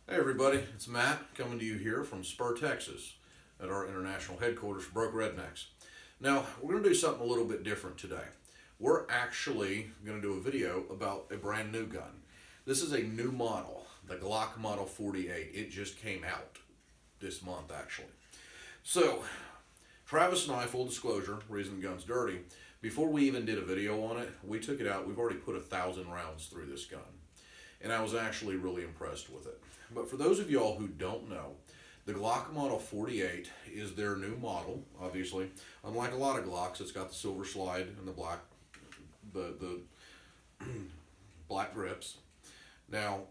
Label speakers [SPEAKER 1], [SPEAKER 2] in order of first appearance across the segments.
[SPEAKER 1] Hey everybody, it's Matt coming to you here from Spur, Texas at our international headquarters for Broke Rednecks. Now, we're going to do something a little bit different today. We're actually going to do a video about a brand new gun. This is a new model, the Glock Model 48. It just came out this month actually. So, Travis and I, full disclosure, reason the gun's dirty, before we even did a video on it, we took it out. We've already put 1,000 rounds through this gun. And I was actually really impressed with it. But for those of y'all who don't know, the Glock Model 48 is their new model, obviously. Unlike a lot of Glocks, it's got the silver slide and the black grips. Now,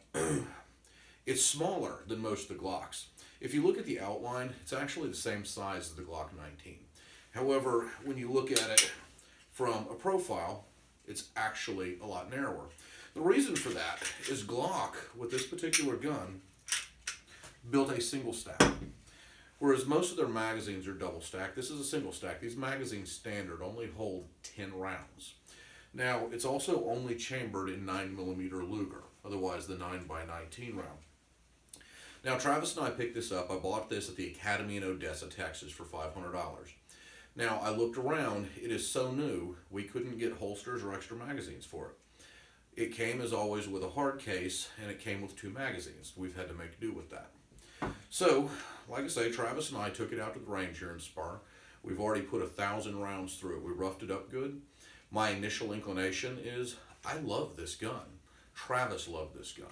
[SPEAKER 1] it's smaller than most of the Glocks. If you look at the outline, it's actually the same size as the Glock 19. However, when you look at it from a profile, it's actually a lot narrower. The reason for that is Glock, with this particular gun, built a single stack. Whereas most of their magazines are double stacked, this is a single stack. These magazines standard only hold 10 rounds. Now, it's also only chambered in 9mm Luger, otherwise the 9x19 round. Now, Travis and I picked this up. I bought this at the Academy in Odessa, Texas for $500. Now, I looked around. It is so new, we couldn't get holsters or extra magazines for it. It came, as always, with a hard case, and it came with 2 magazines. We've had to make do with that. So, like I say, Travis and I took it out to the range here in Spar. We've already put 1,000 rounds through it. We roughed it up good. My initial inclination is, I love this gun. Travis loved this gun.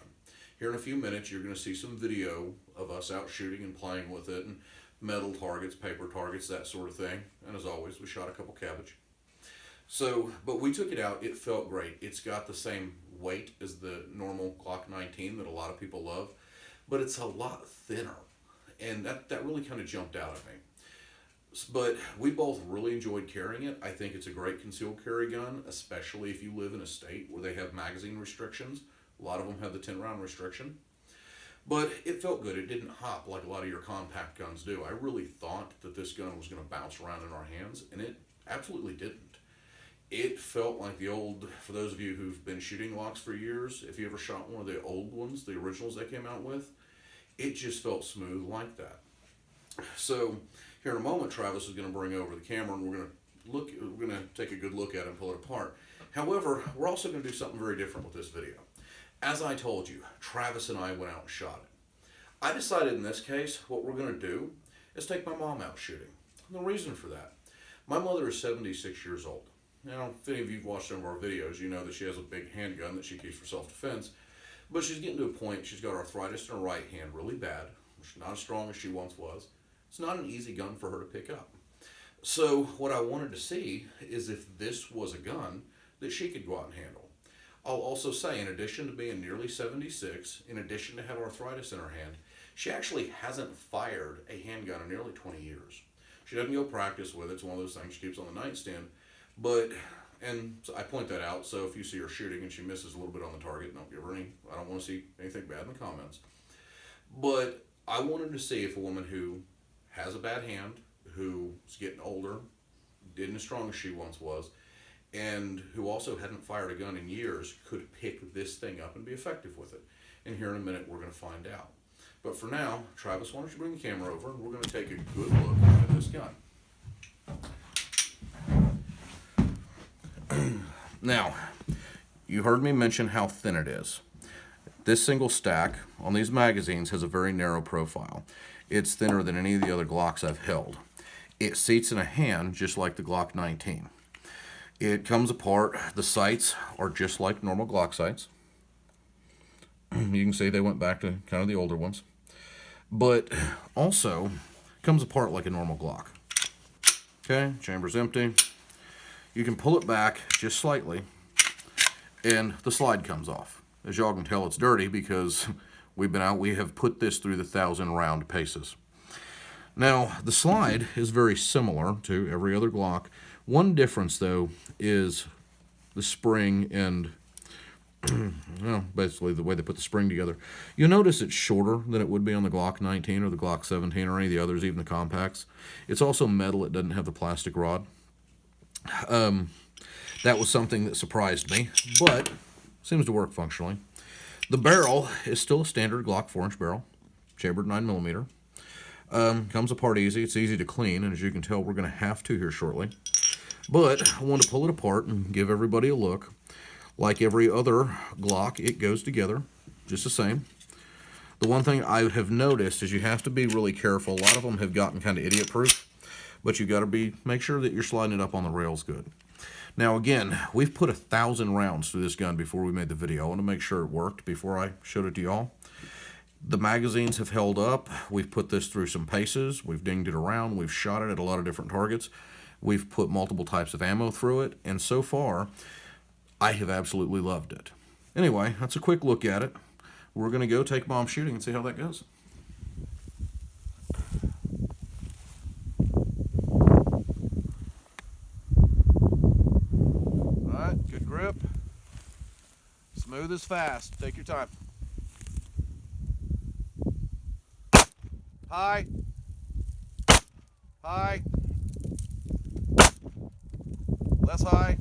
[SPEAKER 1] Here in a few minutes, you're going to see some video of us out shooting and playing with it, and metal targets, paper targets, that sort of thing. And as always, we shot a couple cabbage. So, but we took it out. It felt great. It's got the same weight as the normal Glock 19 that a lot of people love, but it's a lot thinner, and that really kind of jumped out at me. But we both really enjoyed carrying it. I think it's a great concealed carry gun, especially if you live in a state where they have magazine restrictions. A lot of them have the 10-round restriction. But it felt good. It didn't hop like a lot of your compact guns do. I really thought that this gun was going to bounce around in our hands, and it absolutely didn't. It felt like the old, for those of you who've been shooting Glocks for years, if you ever shot one of the old ones, the originals they came out with, it just felt smooth like that. So here in a moment, Travis is going to bring over the camera and we're going to take a good look at it and pull it apart. However, we're also going to do something very different with this video. As I told you, Travis and I went out and shot it. I decided in this case, what we're going to do is take my mom out shooting. And the reason for that, my mother is 76 years old. Now, if any of you have watched some of our videos, you know that she has a big handgun that she keeps for self-defense. But she's getting to a point, she's got arthritis in her right hand really bad. She's not as strong as she once was. It's not an easy gun for her to pick up. So what I wanted to see is if this was a gun that she could go out and handle. I'll also say, in addition to being nearly 76, in addition to having arthritis in her hand, she actually hasn't fired a handgun in nearly 20 years. She doesn't go practice with it. It's one of those things she keeps on the nightstand. But, and so I point that out, so if you see her shooting and she misses a little bit on the target, don't give her any, I don't want to see anything bad in the comments. But I wanted to see if a woman who has a bad hand, who's getting older, isn't as strong as she once was, and who also hadn't fired a gun in years, could pick this thing up and be effective with it. And here in a minute, we're going to find out. But for now, Travis, why don't you bring the camera over, and we're going to take a good look at this gun. Now, you heard me mention how thin it is. This single stack on these magazines has a very narrow profile. It's thinner than any of the other Glocks I've held. It seats in a hand just like the Glock 19. It comes apart. The sights are just like normal Glock sights. You can see they went back to kind of the older ones. But also comes apart like a normal Glock. Okay, chamber's empty. You can pull it back just slightly, and the slide comes off. As y'all can tell, it's dirty because we have put this through the 1,000 round paces. Now, the slide is very similar to every other Glock. One difference, though, is the spring and, well, basically the way they put the spring together. You'll notice it's shorter than it would be on the Glock 19 or the Glock 17 or any of the others, even the compacts. It's also metal. It doesn't have the plastic rod. That was something that surprised me, but seems to work functionally. The barrel is still a standard Glock 4-inch barrel. chambered 9mm. Comes apart easy. It's easy to clean, and as you can tell, we're going to have to here shortly. But I want to pull it apart and give everybody a look. Like every other Glock, it goes together just the same. The one thing I have noticed is you have to be really careful. A lot of them have gotten kind of idiot-proof, but you got to make sure that you're sliding it up on the rails good. Now again, we've put 1,000 rounds through this gun before we made the video. I want to make sure it worked before I showed it to y'all. The magazines have held up. We've put this through some paces. We've dinged it around. We've shot it at a lot of different targets. We've put multiple types of ammo through it, and so far, I have absolutely loved it. Anyway, that's a quick look at it. We're going to go take Mom shooting and see how that goes. All right, good grip. Smooth as fast. Take your time. High. High. Less high.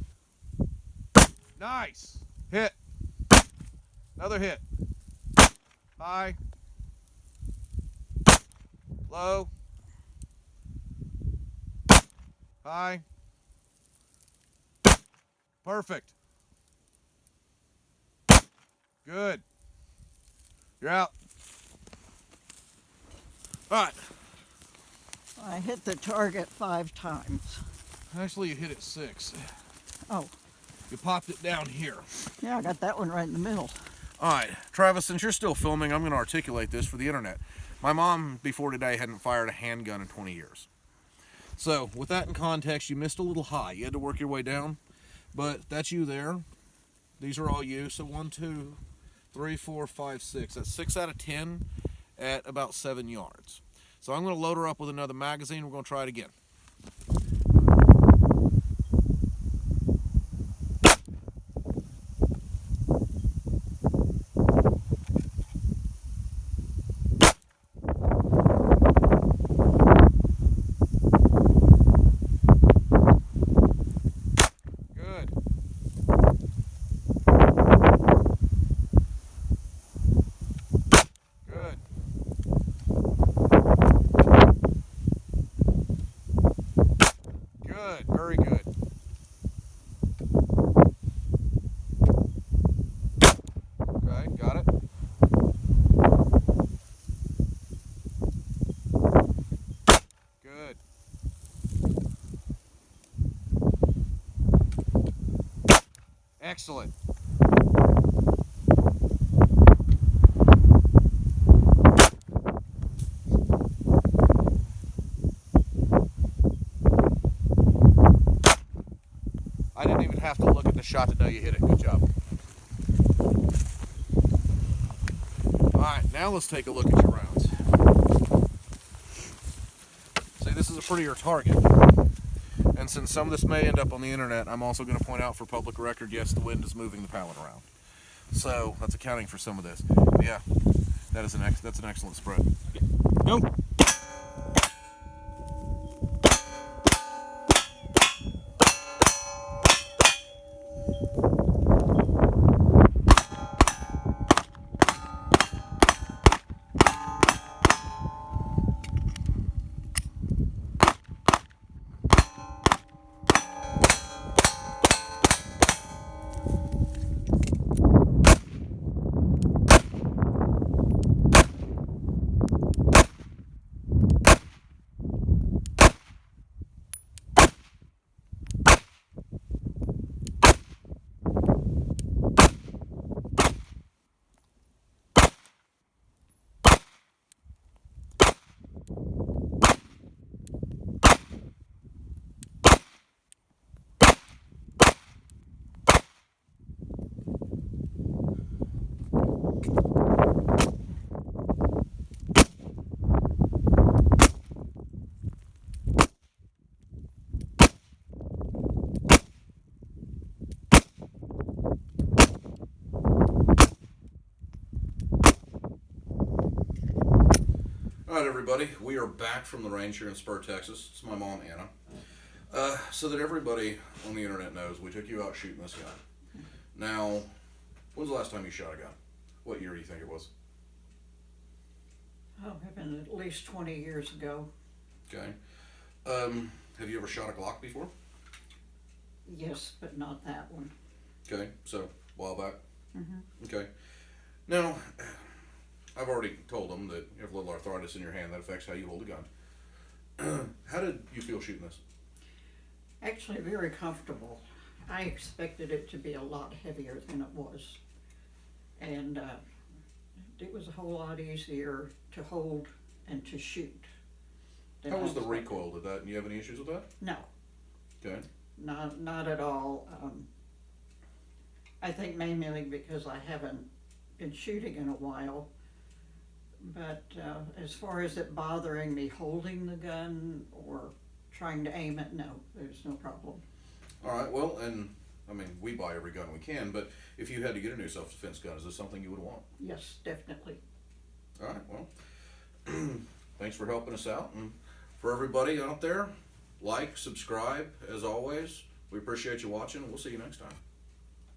[SPEAKER 1] Nice. Hit. Another hit. High. Low. High. Perfect. Good. You're out. All right.
[SPEAKER 2] I hit the target 5 times.
[SPEAKER 1] Actually, you hit it 6.
[SPEAKER 2] Oh.
[SPEAKER 1] You popped it down here.
[SPEAKER 2] Yeah, I got that one right in the middle.
[SPEAKER 1] All right, Travis, since you're still filming, I'm going to articulate this for the internet. My mom, before today, hadn't fired a handgun in 20 years. So, with that in context, you missed a little high. You had to work your way down, but that's you there. These are all you. So 1, 2, 3, 4, 5, 6. That's 6 out of 10 at about 7 yards. So I'm going to load her up with another magazine. We're going to try it again. Good, very good. Okay, got it. Good. Excellent. I didn't even have to look at the shot to know you hit it. Good job. Alright, now let's take a look at your rounds. See, this is a prettier target. And since some of this may end up on the internet, I'm also going to point out for public record, yes, the wind is moving the pallet around. So, that's accounting for some of this. But yeah, that's an excellent spread.
[SPEAKER 3] Nope.
[SPEAKER 1] Alright everybody, we are back from the range here in Spur, Texas. It's my mom, Anna. So that everybody on the internet knows, we took you out shooting this gun. Now, when's the last time you shot a gun? What year do you think it was?
[SPEAKER 2] Oh at least 20 years ago.
[SPEAKER 1] Okay. Have you ever shot a Glock before?
[SPEAKER 2] Yes, but not that one.
[SPEAKER 1] Okay, so a while back.
[SPEAKER 2] Mm-hmm.
[SPEAKER 1] Okay. Now, I've already told them that you have a little arthritis in your hand that affects how you hold a gun. How did you feel shooting this?
[SPEAKER 2] Actually, very comfortable. I expected it to be a lot heavier than it was. And it was a whole lot easier to hold and to shoot.
[SPEAKER 1] How was the recoil? Did you have any issues with that?
[SPEAKER 2] No.
[SPEAKER 1] Okay.
[SPEAKER 2] Not at all. I think mainly because I haven't been shooting in a while. But as far as it bothering me holding the gun or trying to aim it, no, there's no problem.
[SPEAKER 1] All right, well, and I mean, we buy every gun we can, but if you had to get a new self-defense gun, is this something you would want?
[SPEAKER 2] Yes, definitely.
[SPEAKER 1] All right, well, thanks for helping us out. And for everybody out there, like, subscribe, as always. We appreciate you watching, and we'll see you next time.